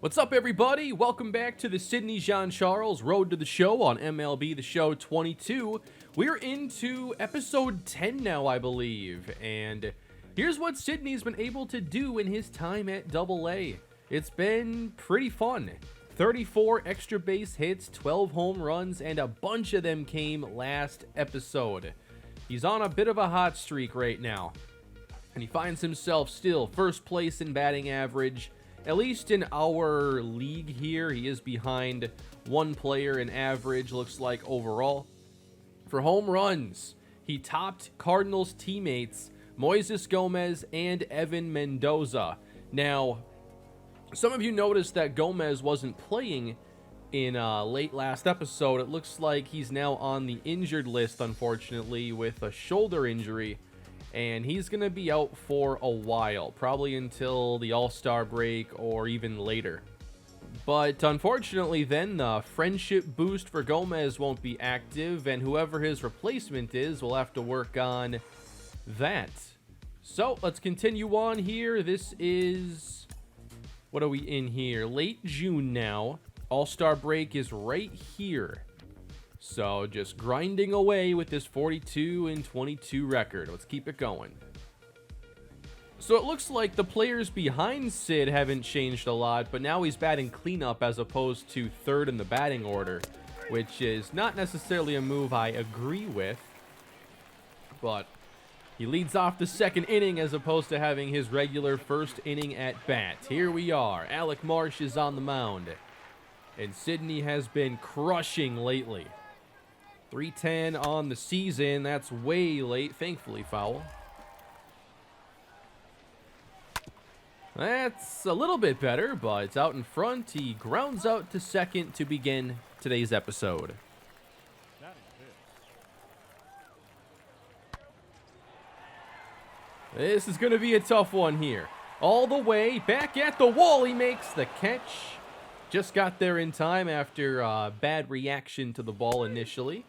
What's up, everybody? Welcome back to the Sidney Jean-Charles Road to the Show on MLB The Show 22. We're into episode 10 now, I believe, and here's what Sidney's been able to do in his time at AA. It's been pretty fun. 34 extra base hits, 12 home runs, and a bunch of them came last episode. He's on a bit of a hot streak right now, and he finds himself still first place in batting average. At least in our league here, he is behind one player in average, looks like, overall. For home runs, he topped Cardinals teammates Moises Gomez and Evan Mendoza. Now, some of you noticed that Gomez wasn't playing in late last episode. It looks like he's now on the injured list, unfortunately, with a shoulder injury. And he's going to be out for a while, probably until the All-Star break or even later. But unfortunately then, the friendship boost for Gomez won't be active, and whoever his replacement is will have to work on that. So let's continue on here. This is, what are we in here? Late June now. All-Star break is right here. So just grinding away with this 42-22 record. Let's keep it going. So it looks like the players behind Sid haven't changed a lot, but now he's batting cleanup as opposed to third in the batting order, which is not necessarily a move I agree with. But he leads off the second inning as opposed to having his regular first inning at bat. Here we are. Alec Marsh is on the mound, and Sidney has been crushing lately. 310 on the season. That's way late. Thankfully, foul. That's a little bit better, but it's out in front. He grounds out to second to begin today's episode. This is going to be a tough one here. All the way back at the wall. He makes the catch. Just got there in time after a bad reaction to the ball initially.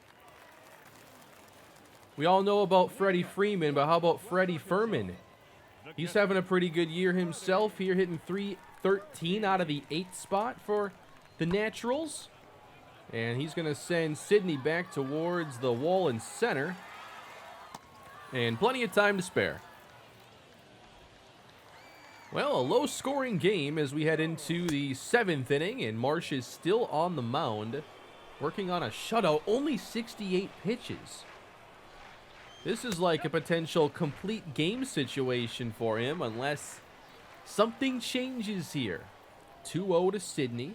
We all know about Freddie Freeman, but how about Freddie Furman? He's having a pretty good year himself here, hitting .313 out of the 8th spot for the Naturals. And he's going to send Sidney back towards the wall in center. And plenty of time to spare. Well, a low-scoring game as we head into the 7th inning, and Marsh is still on the mound, working on a shutout, only 68 pitches. This is like a potential complete game situation for him unless something changes here. 2-0 to Sidney.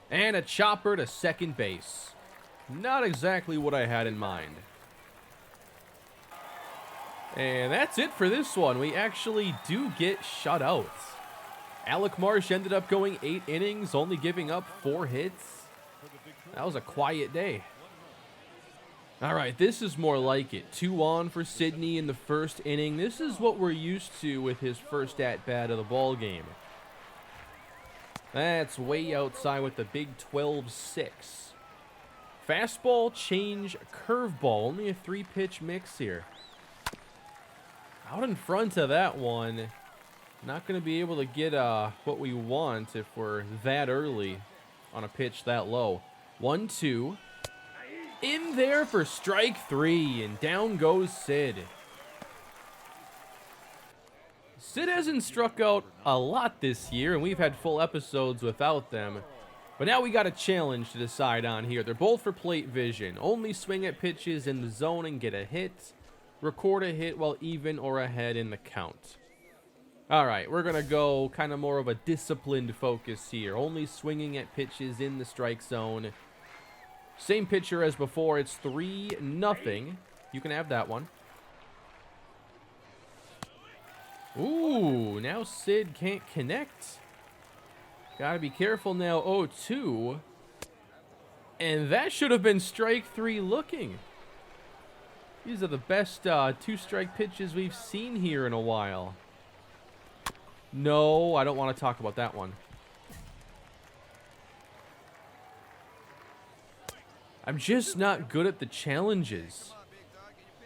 And a chopper to second base. Not exactly what I had in mind. And that's it for this one. We actually do get shut out. Alec Marsh ended up going 8 innings, only giving up 4 hits. That was a quiet day. All right, this is more like it. 2 on for Sidney in the first inning. This is what we're used to with his first at-bat of the ball game. That's way outside with the big 12-6. Fastball, change, curveball. Only a 3-pitch mix here. Out in front of that one. Not going to be able to get what we want if we're that early on a pitch that low. 1-2. In there for strike 3, and down goes Sid. Sid hasn't struck out a lot this year, and we've had full episodes without them. But now we got a challenge to decide on here. They're both for plate vision. Only swing at pitches in the zone and get a hit. Record a hit while even or ahead in the count. All right, we're going to go kind of more of a disciplined focus here. Only swinging at pitches in the strike zone. Same pitcher as before. It's 3-0. You can have that one. Ooh, now Sid can't connect. Gotta be careful now. 0-2. And that should have been strike 3 looking. These are the best 2-strike pitches we've seen here in a while. No, I don't want to talk about that one. I'm just not good at the challenges.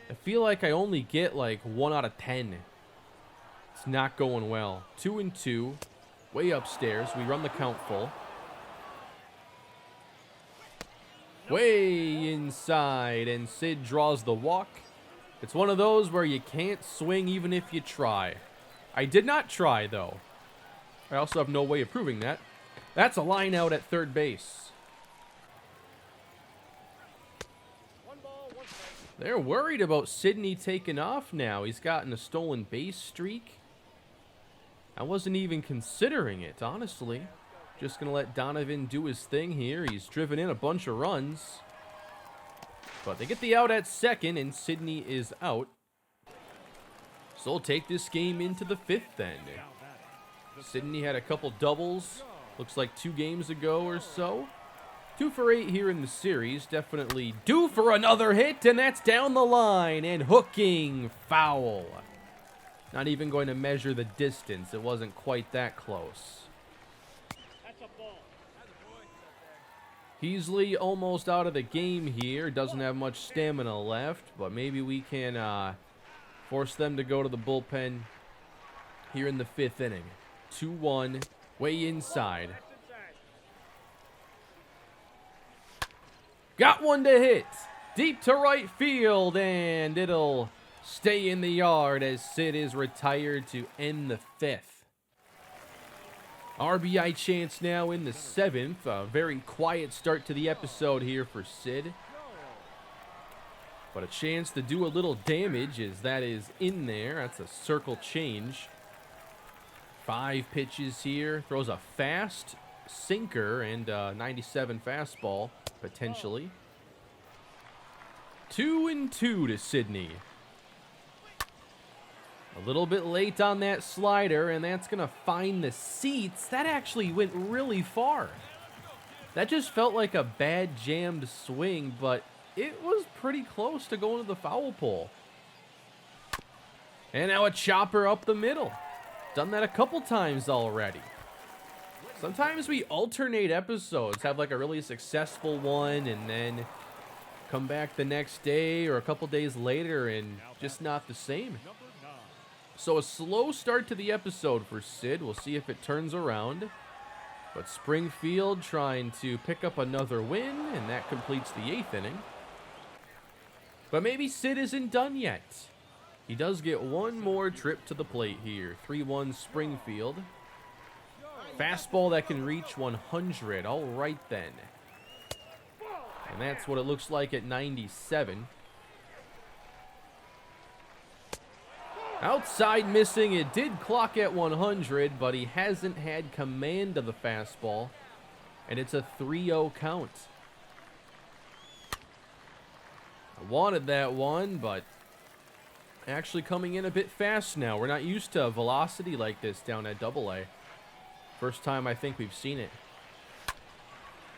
I feel like I only get like 1 out of 10. It's not going well. 2-2. Way upstairs. We run the count full. Way inside, and Sid draws the walk. It's one of those where you can't swing even if you try. I did not try, though. I also have no way of proving that. That's a line out at third base. They're worried about Sidney taking off now. He's gotten a stolen base streak. I wasn't even considering it, honestly. Just going to let Donovan do his thing here. He's driven in a bunch of runs. But they get the out at second, and Sidney is out. So we'll take this game into the fifth then. Sidney had a couple doubles. Looks like 2 games ago or so. 2 for 8 here in the series. Definitely due for another hit, and that's down the line. And hooking foul. Not even going to measure the distance. It wasn't quite that close. Heasley almost out of the game here. Doesn't have much stamina left, but maybe we can force them to go to the bullpen here in the 5th inning. 2-1, way inside. Got one to hit. Deep to right field, and it'll stay in the yard as Sid is retired to end the 5th. RBI chance now in the 7th. A very quiet start to the episode here for Sid. But a chance to do a little damage as that is in there. That's a circle change. 5 pitches here. Throws a fast sinker and a 97 fastball, potentially. 2-2 to Sidney. A little bit late on that slider, and that's going to find the seats. That actually went really far. That just felt like a bad jammed swing, but it was pretty close to going to the foul pole. And now a chopper up the middle. Done that a couple times already. Sometimes we alternate episodes, have like a really successful one, and then come back the next day or a couple days later and just not the same. So a slow start to the episode for Sid. We'll see if it turns around. But Springfield trying to pick up another win, and that completes the 8th inning. But maybe Sid isn't done yet. He does get one more trip to the plate here. 3-1 Springfield. Fastball that can reach 100. All right then. And that's what it looks like at 97. Outside missing. It did clock at 100, but he hasn't had command of the fastball. And it's a 3-0 count. I wanted that one, but actually coming in a bit fast now. We're not used to velocity like this down at AA. First time I think we've seen it.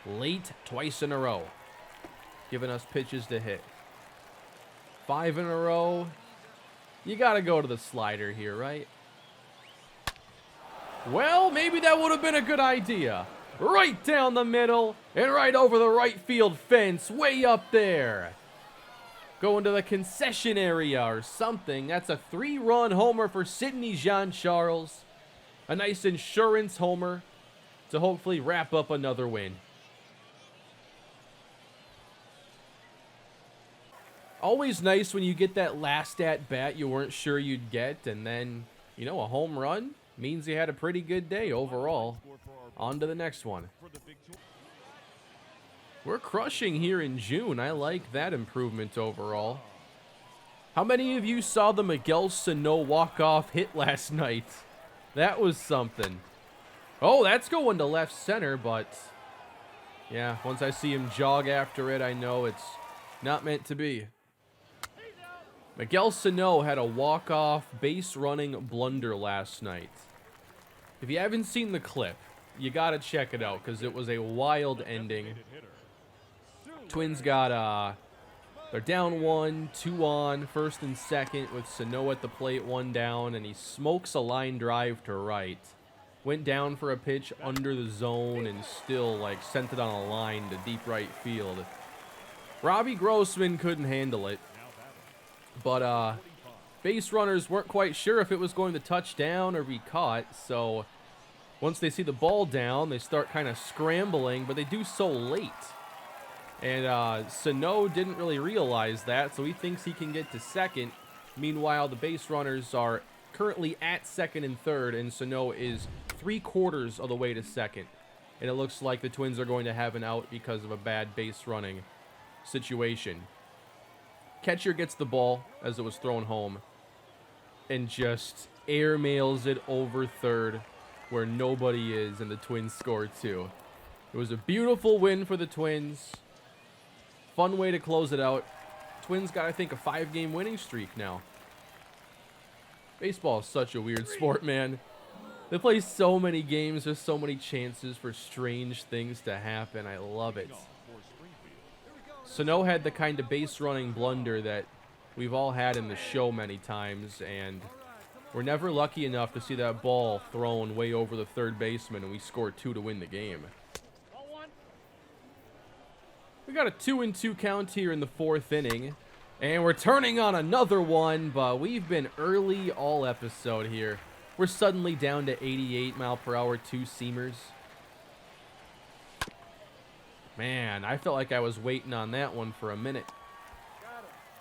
Late twice in a row. Giving us pitches to hit. 5 in a row. You got to go to the slider here, right? Well, maybe that would have been a good idea. Right down the middle and right over the right field fence, way up there. Going to the concession area or something. That's a 3-run homer for Sidney Jean-Charles. A nice insurance homer to hopefully wrap up another win. Always nice when you get that last at-bat you weren't sure you'd get, and then, you know, a home run means you had a pretty good day overall. On to the next one. We're crushing here in June. I like that improvement overall. How many of you saw the Miguel Sano walk-off hit last night? That was something. Oh, that's going to left center, but yeah, once I see him jog after it, I know it's not meant to be. Miguel Sano had a walk-off base-running blunder last night. If you haven't seen the clip, you got to check it out because it was a wild ending. Twins got, they're down 1, 2 on, first and second with Sano at the plate, 1 down, and he smokes a line drive to right. Went down for a pitch under the zone and still, like, sent it on a line to deep right field. Robbie Grossman couldn't handle it. But base runners weren't quite sure if it was going to touch down or be caught, so Once they see the ball down, they start kind of scrambling, but they do so late. And Sano didn't really realize that, so he thinks he can get to second. Meanwhile, the base runners are currently at second and third, and Sano is 3/4 of the way to second. And it looks like the Twins are going to have an out because of a bad base running situation. Catcher gets the ball as it was thrown home and just airmails it over third where nobody is, and the Twins score 2. It was a beautiful win for the Twins. Fun way to close it out. Twins got, I think, a 5-game winning streak now. Baseball is such a weird sport, man. They play so many games. There's so many chances for strange things to happen. I love it. Sano had the kind of base running blunder that we've all had in the show many times, and we're never lucky enough to see that ball thrown way over the third baseman, and we score 2 to win the game. We got a 2-2 count here in the 4th inning, and we're turning on another one, but we've been early all episode here. We're suddenly down to 88 mile per hour 2-seamers. Man, I felt like I was waiting on that one for a minute.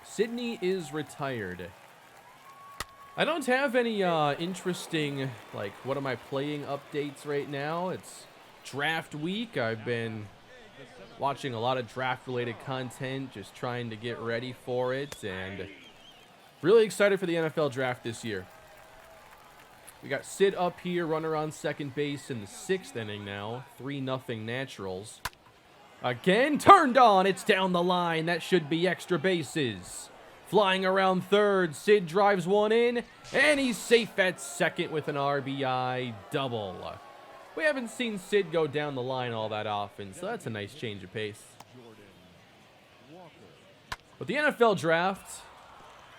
Sydney is retired. I don't have any interesting, like, what am I playing updates right now. It's draft week. I've been watching a lot of draft-related content, just trying to get ready for it, and really excited for the NFL draft this year. We got Sid up here, runner on second base in the 6th inning now. 3-0 Naturals. Again, turned on. It's down the line. That should be extra bases. Flying around third, Sid drives one in, and he's safe at second with an RBI double. We haven't seen Sid go down the line all that often, so that's a nice change of pace. But the NFL draft,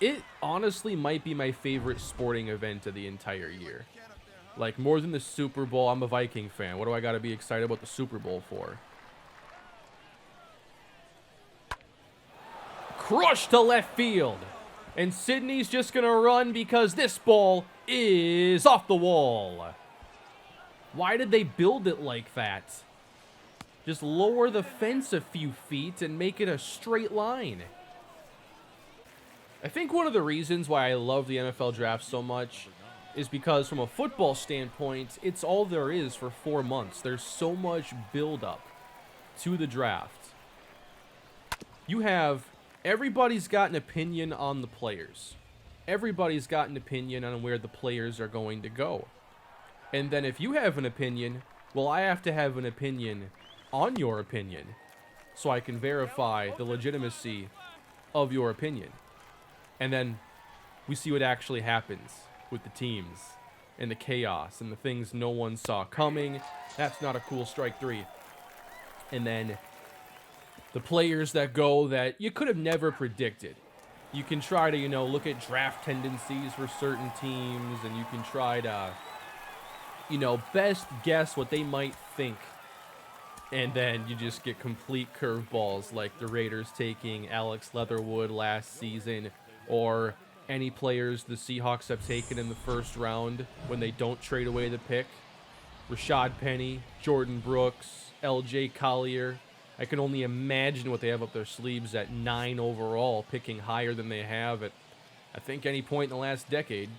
it honestly might be my favorite sporting event of the entire year. Like, more than the Super Bowl. I'm a Viking fan. What do I got to be excited about the Super Bowl for? Crushed to left field. And Sydney's just going to run because this ball is off the wall. Why did they build it like that? Just lower the fence a few feet and make it a straight line. I think one of the reasons why I love the NFL draft so much is because from a football standpoint, it's all there is for 4 months. There's so much build-up to the draft. You have, everybody's got an opinion on the players. Everybody's got an opinion on where the players are going to go. And then if you have an opinion, well, I have to have an opinion on your opinion so I can verify the legitimacy of your opinion. And then we see what actually happens with the teams and the chaos and the things no one saw coming. That's not a cool strike 3. And then the players that go that you could have never predicted. You can try to, look at draft tendencies for certain teams, and you can try to, best guess what they might think. And then you just get complete curveballs like the Raiders taking Alex Leatherwood last season, or any players the Seahawks have taken in the first round when they don't trade away the pick. Rashad Penny, Jordan Brooks, LJ Collier. I can only imagine what they have up their sleeves at 9 overall, picking higher than they have at, I think, any point in the last decade.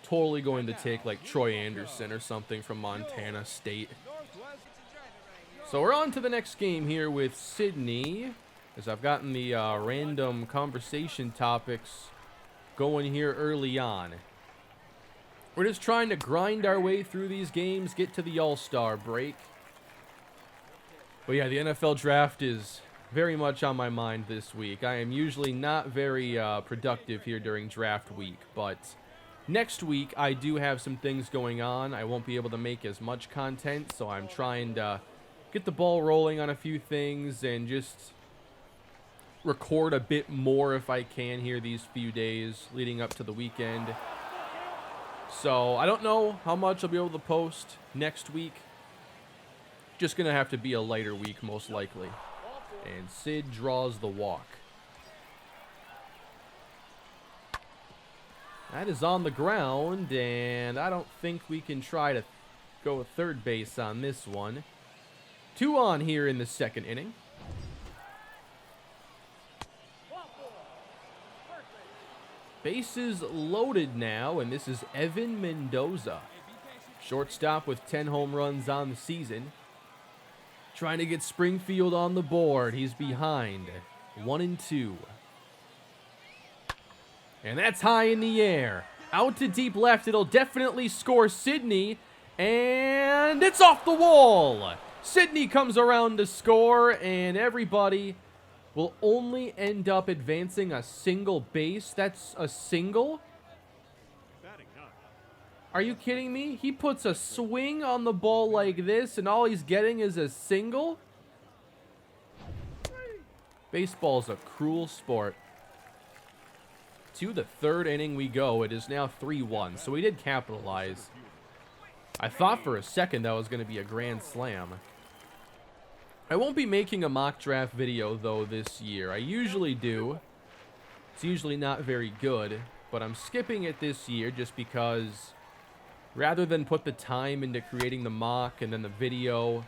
Totally going to take like Troy Anderson or something from Montana State. So we're on to the next game here with Sydney, as I've gotten the random conversation topics going here early on. We're just trying to grind our way through these games, get to the All-Star break. But yeah, the NFL draft is very much on my mind this week. I am usually not very productive here during draft week, but next week I do have some things going on. I won't be able to make as much content, so I'm trying to get the ball rolling on a few things and just record a bit more if I can here these few days leading up to the weekend. So I don't know how much I'll be able to post next week. Just going to have to be a lighter week, most likely. And Sid draws the walk. That is on the ground, and I don't think we can try to go with third base on this one. 2 on here in the second inning. Bases loaded now, and this is Evan Mendoza. Shortstop with 10 home runs on the season. Trying to get Springfield on the board. He's behind. 1-2. And that's high in the air. Out to deep left. It'll definitely score Sydney. And it's off the wall. Sydney comes around to score, and everybody will only end up advancing a single base. That's a single? Are you kidding me? He puts a swing on the ball like this, and all he's getting is a single? Baseball's a cruel sport. To the third inning we go. It is now 3-1, so we did capitalize. I thought for a second that was going to be a grand slam. I won't be making a mock draft video, though, this year. I usually do. It's usually not very good, but I'm skipping it this year just because rather than put the time into creating the mock and then the video,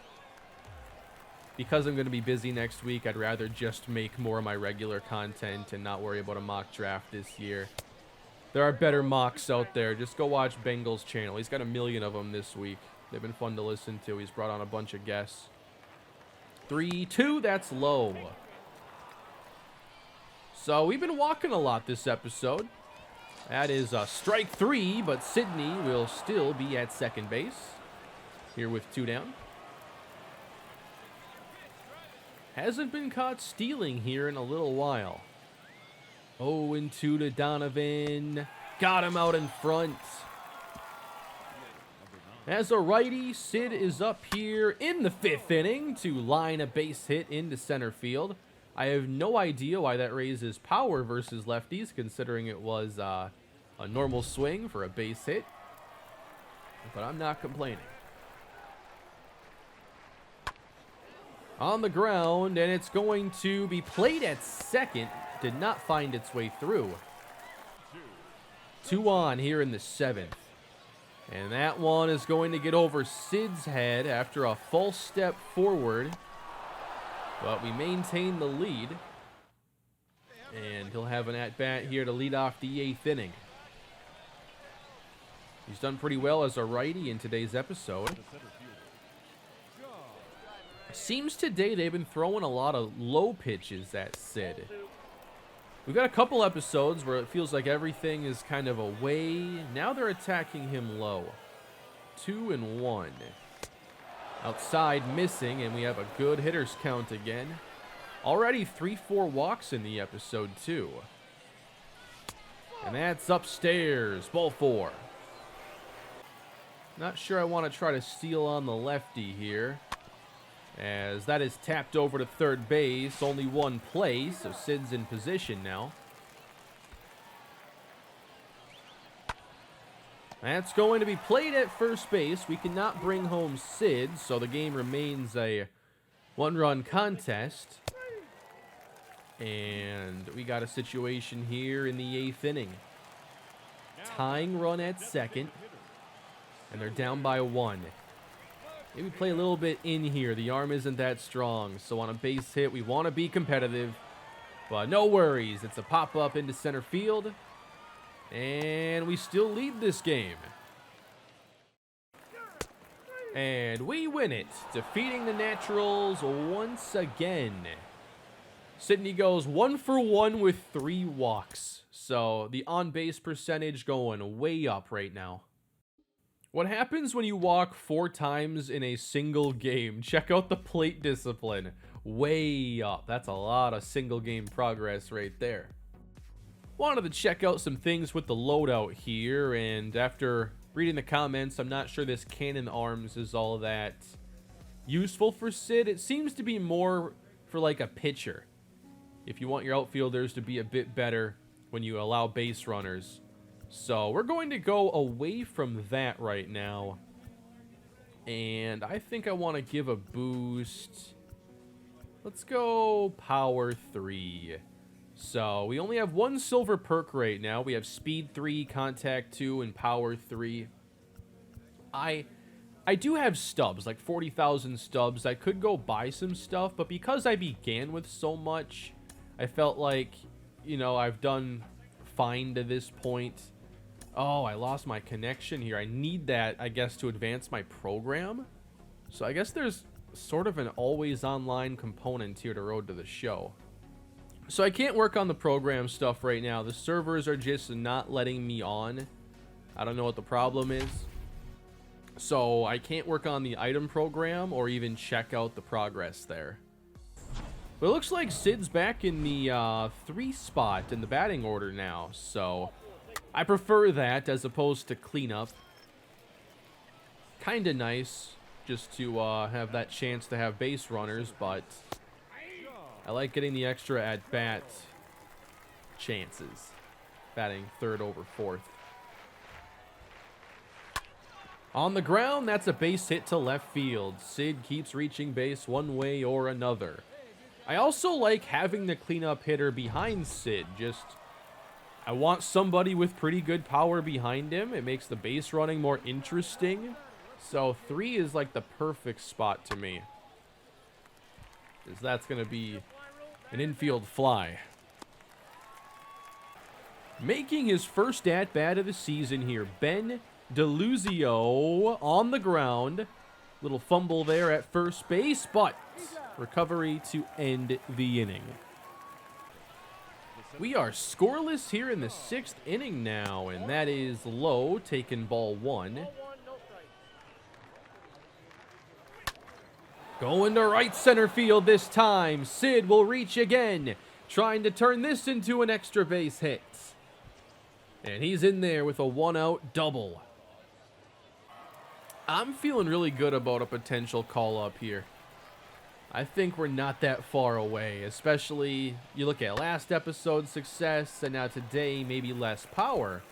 because I'm going to be busy next week, I'd rather just make more of my regular content and not worry about a mock draft this year. There are better mocks out there. Just go watch Bengal's channel. He's got 1 million of them this week. They've been fun to listen to. He's brought on a bunch of guests. 3-2, that's low. So we've been walking a lot this episode. That is strike 3, but Sydney will still be at second base. Here with 2 down. Hasn't been caught stealing here in a little while. 0-2 to Donovan. Got him out in front. As a righty, Sid is up here in the 5th inning to line a base hit into center field. I have no idea why that raises power versus lefties, considering it was a normal swing for a base hit. But I'm not complaining. On the ground, and it's going to be played at second. Did not find its way through. 2 on here in the 7th. And that one is going to get over Sid's head after a false step forward. But we maintain the lead. And he'll have an at-bat here to lead off the 8th inning. He's done pretty well as a righty in today's episode. Seems today they've been throwing a lot of low pitches at Sid. We've got a couple episodes where it feels like everything is kind of away. Now they're attacking him low. 2-1. Outside missing, and we have a good hitters count again. Already 3-4 walks in the episode, too. And that's upstairs. Ball 4. Not sure I want to try to steal on the lefty here, as that is tapped over to third base. Only one play, so Sid's in position now. That's going to be played at first base. We cannot bring home Sid, so the game remains a one-run contest. And we got a situation here in the 8th inning. Tying run at second, and they're down by 1. Maybe play a little bit in here. The arm isn't that strong. So on a base hit, we want to be competitive. But no worries. It's a pop-up into center field. And we still lead this game. And we win it, defeating the Naturals once again. Sydney goes 1 for 1 with 3 walks. So the on-base percentage going way up right now. What happens when you walk 4 times in a single game? Check out the plate discipline. Way up. That's a lot of single game progress right there. Wanted to check out some things with the loadout here, and after reading the comments, I'm not sure this cannon arms is all that useful for Sid. It seems to be more for like a pitcher. If you want your outfielders to be a bit better when you allow base runners. So we're going to go away from that right now. And I think I want to give a boost. Let's go power 3. So we only have one silver perk right now. We have speed 3, contact 2, and power 3. I do have stubs, like 40,000 stubs. I could go buy some stuff, but because I began with so much, I felt like, you know, I've done fine to this point. Oh, I lost my connection here. I need that, I guess, to advance my program. So I guess there's sort of an always online component here to Road to the Show. So I can't work on the program stuff right now. The servers are just not letting me on. I don't know what the problem is. So I can't work on the item program or even check out the progress there. But it looks like Sid's back in the 3 spot in the batting order now. So I prefer that as opposed to cleanup. Kind of nice just to have that chance to have base runners, but I like getting the extra at-bat chances. Batting 3rd over 4th. On the ground, that's a base hit to left field. Sid keeps reaching base one way or another. I also like having the cleanup hitter behind Sid. I want somebody with pretty good power behind him. It makes the base running more interesting. So 3 is like the perfect spot to me, because that's going to be an infield fly. Making his first at-bat of the season here, Ben DeLuzio on the ground. Little fumble there at first base, but recovery to end the inning. We are scoreless here in the 6th inning now, and that is Lowe taking ball 1. Going to right center field this time. Sid will reach again, trying to turn this into an extra base hit. And he's in there with a 1-out double. I'm feeling really good about a potential call-up here. I think we're not that far away, especially you look at last episode's success, and now today maybe less power.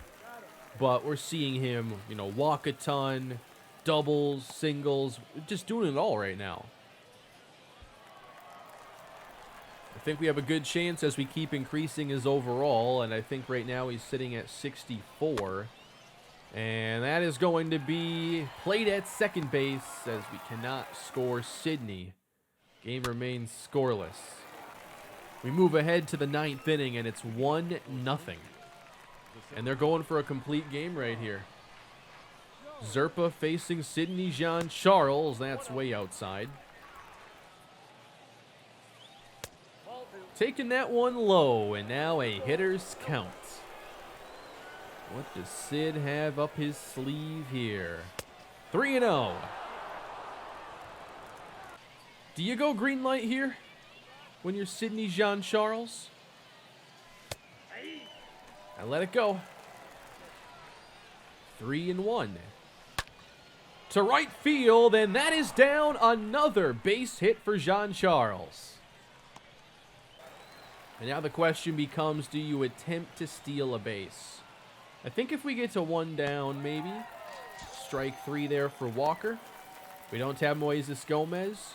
But we're seeing him, you know, walk a ton, doubles, singles, just doing it all right now. I think we have a good chance as we keep increasing his overall, and I think right now he's sitting at 64. And that is going to be played at second base as we cannot score Sydney. Game remains scoreless. We move ahead to the 9th inning, and it's 1-0. And they're going for a complete game right here. Zerpa facing Sidney Jean-Charles. That's way outside. Taking that one low, and now a hitter's count. What does Sid have up his sleeve here? 3-0. Do you go green light here when you're Sidney Jean-Charles? I let it go. 3-1. To right field, and that is down. Another base hit for Jean-Charles. And now the question becomes, do you attempt to steal a base? I think if we get to 1 down, maybe. Strike 3 there for Walker. We don't have Moises Gomez.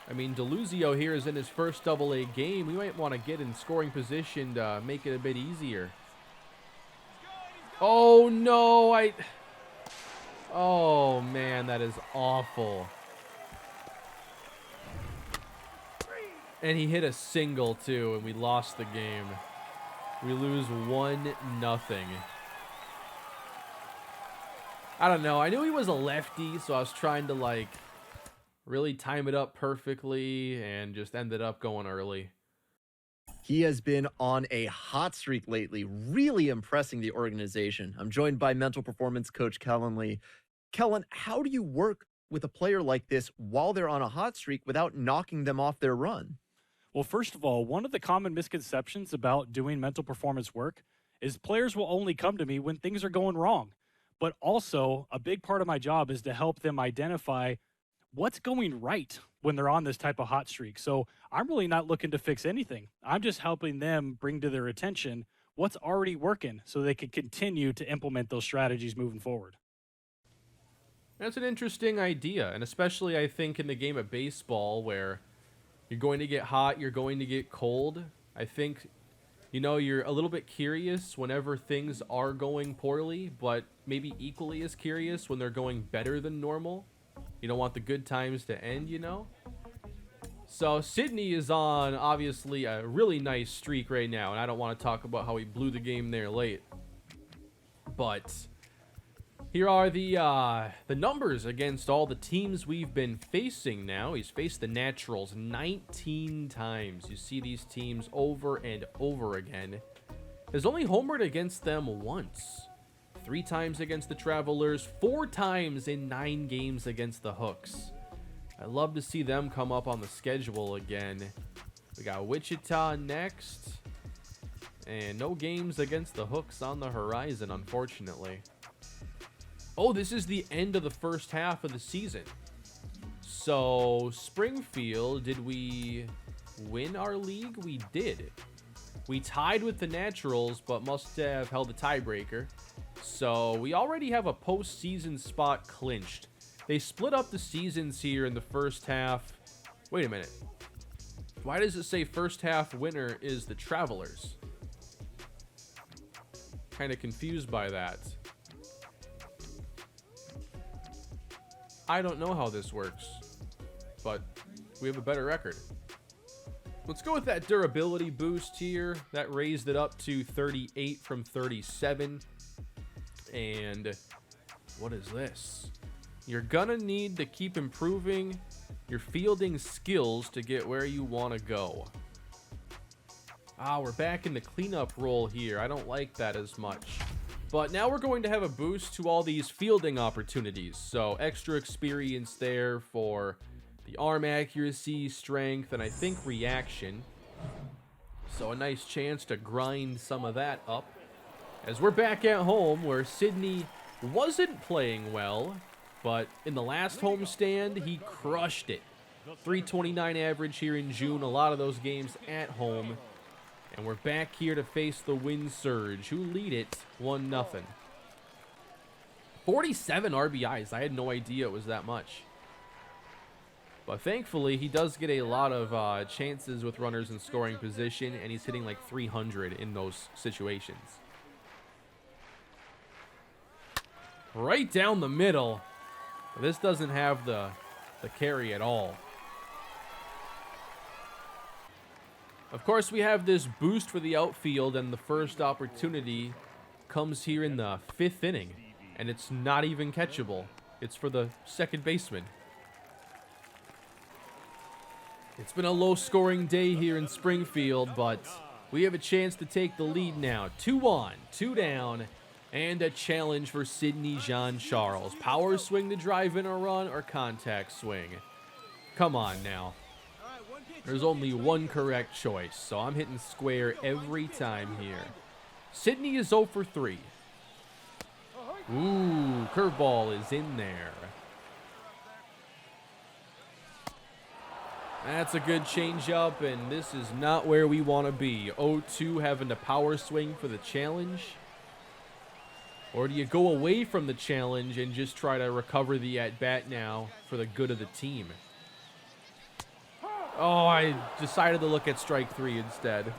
I mean, DeLuzio here is in his first AA game. We might want to get in scoring position to make it a bit easier. Oh, no. Oh, man, that is awful. And he hit a single, too, and we lost the game. We lose 1-0. I don't know. I knew he was a lefty, so I was trying to, like, really time it up perfectly and just ended up going early. He has been on a hot streak lately, really impressing the organization. I'm joined by mental performance coach Kellen Lee. Kellen, how do you work with a player like this while they're on a hot streak without knocking them off their run? Well, first of all, one of the common misconceptions about doing mental performance work is players will only come to me when things are going wrong. But also, a big part of my job is to help them identify what's going right when they're on this type of hot streak. So I'm really not looking to fix anything. I'm just helping them bring to their attention what's already working so they can continue to implement those strategies moving forward. That's an interesting idea, and especially I think in the game of baseball where you're going to get hot, you're going to get cold. I think, you know, you're a little bit curious whenever things are going poorly, but maybe equally as curious when they're going better than normal. You don't want the good times to end, you know? So Sydney is on, obviously, a really nice streak right now, and I don't want to talk about how he blew the game there late. But here are the numbers against all the teams we've been facing now. He's faced the Naturals 19 times. You see these teams over and over again. Has only homered against them once. 3 times against the Travelers, 4 times in 9 games against the Hooks. I love to see them come up on the schedule again. We got Wichita next. And no games against the Hooks on the horizon, unfortunately. Oh, this is the end of the first half of the season. So, Springfield, did we win our league? We did. We tied with the Naturals, but must have held a tiebreaker. So, we already have a postseason spot clinched. They split up the seasons here in the first half. Wait a minute. Why does it say first half winner is the Travelers? Kind of confused by that. I don't know how this works, but we have a better record. Let's go with that durability boost here. That raised it up to 38 from 37. And what is this? You're gonna need to keep improving your fielding skills to get where you want to go. Ah, we're back in the cleanup role here. I don't like that as much. But now we're going to have a boost to all these fielding opportunities. So extra experience there for the arm accuracy, strength, and I think reaction. So a nice chance to grind some of that up. As we're back at home where Sydney wasn't playing well, but in the last homestand, he crushed it. 329 average here in June. A lot of those games at home. And we're back here to face the Wind Surge, who lead it 1-0. 47 RBIs. I had no idea it was that much. But thankfully, he does get a lot of chances with runners in scoring position, and he's hitting like 300 in those situations. Right down the middle. This doesn't have the carry at all. Of course, we have this boost for the outfield, and the first opportunity comes here in the 5th inning, and it's not even catchable. It's for the second baseman. It's been a low-scoring day here in Springfield, but we have a chance to take the lead now. 2 on, 2 down, and a challenge for Sydney Jean-Charles. Power swing to drive in a run or contact swing? Come on now. There's only one correct choice, so I'm hitting square every time here. Sydney is 0 for 3. Ooh, curveball is in there. That's a good changeup, and this is not where we want to be. 0-2 having to power swing for the challenge. Or do you go away from the challenge and just try to recover the at-bat now for the good of the team? Oh, I decided to look at strike 3 instead.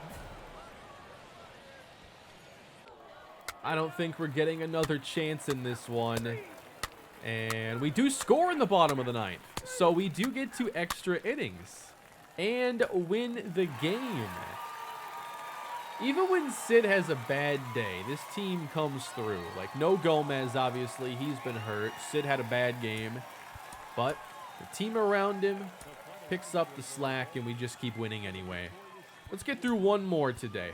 I don't think we're getting another chance in this one. And we do score in the bottom of the 9th. So we do get to extra innings and win the game. Even when Sid has a bad day, this team comes through. Like, no Gomez, obviously. He's been hurt. Sid had a bad game. But the team around him picks up the slack, and we just keep winning anyway. Let's get through one more today.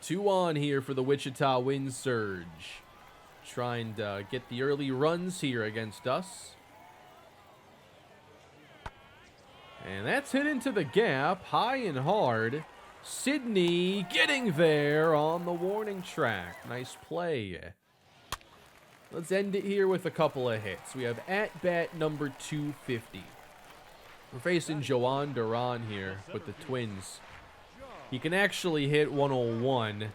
2 on here for the Wichita Wind Surge. Trying to get the early runs here against us. And that's hit into the gap, high and hard. Sydney getting there on the warning track. Nice play. Let's end it here with a couple of hits. We have at-bat number 250. We're facing Joan Duran here with the Twins. He can actually hit 101,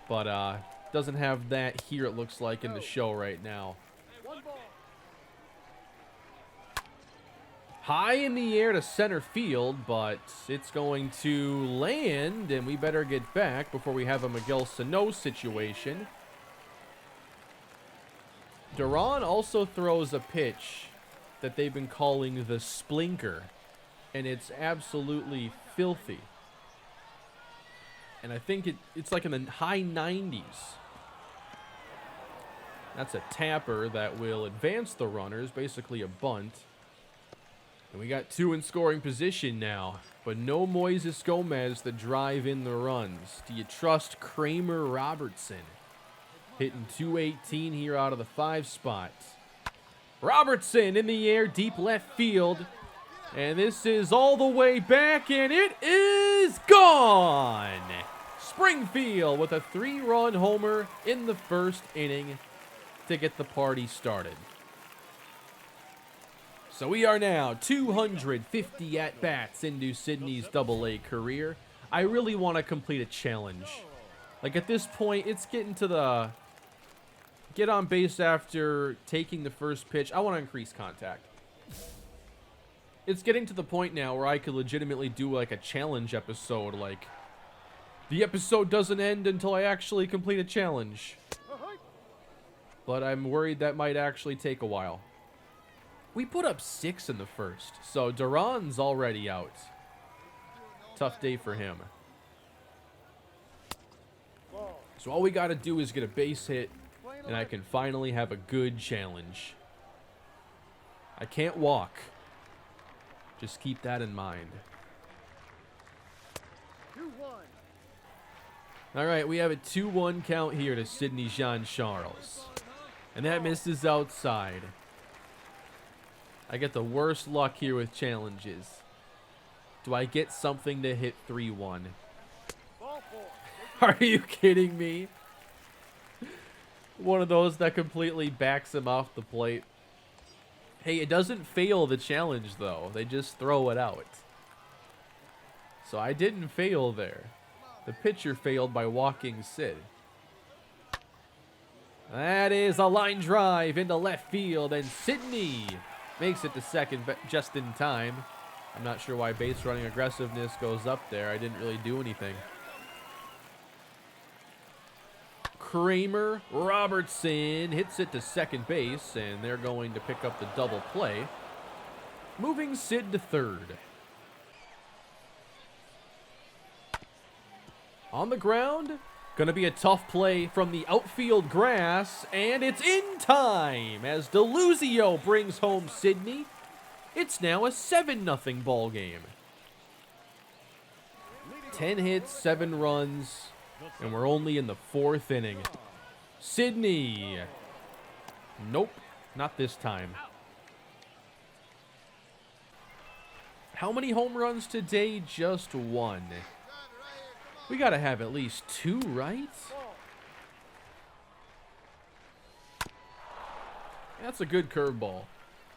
but doesn't have that here, it looks like, in the show right now. High in the air to center field, but it's going to land, and we better get back before we have a Miguel Sano situation. Duran also throws a pitch that they've been calling the splinker, and it's absolutely filthy. And I think it's like in the high 90s. That's a tapper that will advance the runners, basically a bunt. And we got 2 in scoring position now, but no Moises Gomez to drive in the runs. Do you trust Kramer Robertson? Hitting .218 here out of the 5 spot. Robertson in the air, deep left field. And this is all the way back, and it is gone! Springfield with a 3-run homer in the first inning to get the party started. So we are now 250 at-bats into Sydney's AA career. I really want to complete a challenge. Like at this point, it's getting to the get on base after taking the first pitch. I want to increase contact. It's getting to the point now where I could legitimately do like a challenge episode. Like, the episode doesn't end until I actually complete a challenge. But I'm worried that might actually take a while. We put up 6 in the first, so Duran's already out. Tough day for him. So all we got to do is get a base hit, and I can finally have a good challenge. I can't walk. Just keep that in mind. All right, we have a 2-1 count here to Sydney Jean-Charles. And that misses outside. I get the worst luck here with challenges. Do I get something to hit 3-1? Are you kidding me? One of those that completely backs him off the plate. Hey, it doesn't fail the challenge, though. They just throw it out. So I didn't fail there. The pitcher failed by walking Sid. That is a line drive into left field, and Sydney makes it to second just in time. I'm not sure why base running aggressiveness goes up there. I didn't really do anything. Kramer Robertson hits it to second base, and they're going to pick up the double play, moving Sid to third. On the ground, going to be a tough play from the outfield grass, and it's in time as Deluzio brings home Sydney. It's now a 7-0 ball game. 10 hits, 7 runs, and we're only in the 4th inning. Sydney. Nope, not this time. How many home runs today? Just 1. We got to have at least 2, right? That's a good curveball.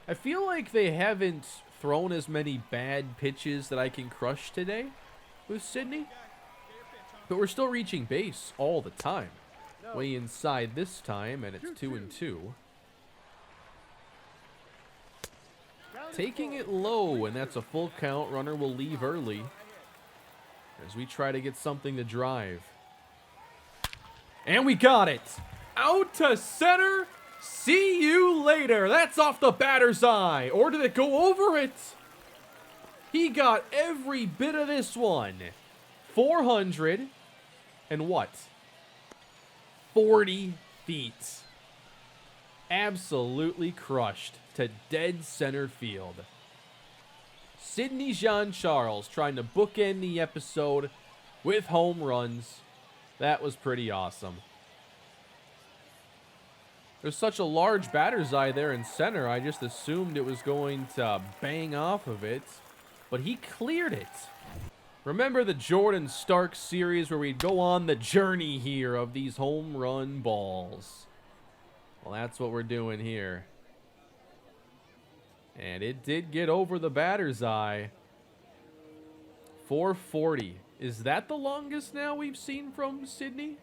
I feel like they haven't thrown as many bad pitches that I can crush today with Sydney. But we're still reaching base all the time. Way inside this time, and it's 2-2. Taking it low, and that's a full count. Runner will leave early as we try to get something to drive. And we got it. Out to center. See you later. That's off the batter's eye. Or did it go over it? He got every bit of this one. 400 and what? 40 feet. Absolutely crushed to dead center field. Sydney Jean-Charles trying to bookend the episode with home runs. That was pretty awesome. There's such a large batter's eye there in center. I just assumed it was going to bang off of it, but he cleared it. Remember the Jordan Stark series where we'd go on the journey here of these home run balls? Well, that's what we're doing here. And it did get over the batter's eye. 440. Is that the longest now we've seen from Sydney?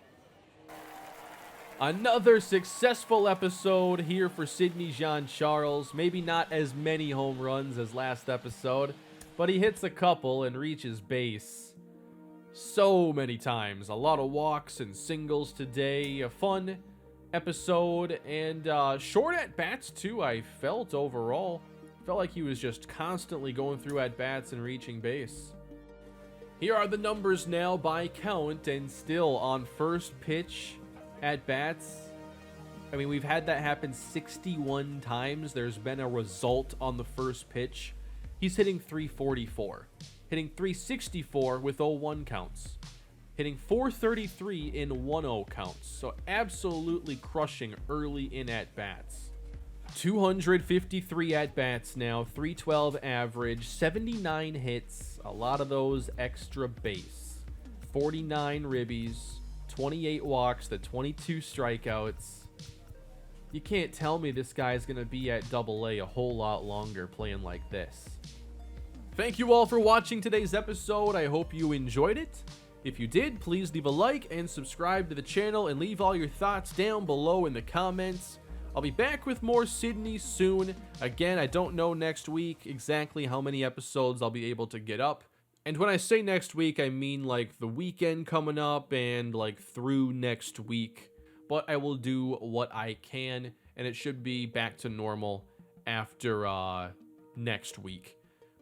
Another successful episode here for Sidney Jean-Charles. Maybe not as many home runs as last episode, but he hits a couple and reaches base so many times. A lot of walks and singles today. A fun episode and short at-bats too, I felt overall. Felt like he was just constantly going through at-bats and reaching base. Here are the numbers now by count, and still on first pitch at-bats. I mean, we've had that happen 61 times. There's been a result on the first pitch. He's hitting 344, hitting 364 with 0-1 counts, hitting 433 in 1-0 counts. So absolutely crushing early in at-bats. 253 at-bats now, 312 average, 79 hits, a lot of those extra base, 49 ribbies, 28 walks, the 22 strikeouts. You can't tell me this guy's going to be at AA a whole lot longer playing like this. Thank you all for watching today's episode. I hope you enjoyed it. If you did, please leave a like and subscribe to the channel and leave all your thoughts down below in the comments. I'll be back with more Sidney soon. Again, I don't know next week exactly how many episodes I'll be able to get up. And when I say next week, I mean like the weekend coming up and like through next week. But I will do what I can, and it should be back to normal after next week.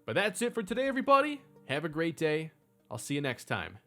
But that's it for today, everybody. Have a great day. I'll see you next time.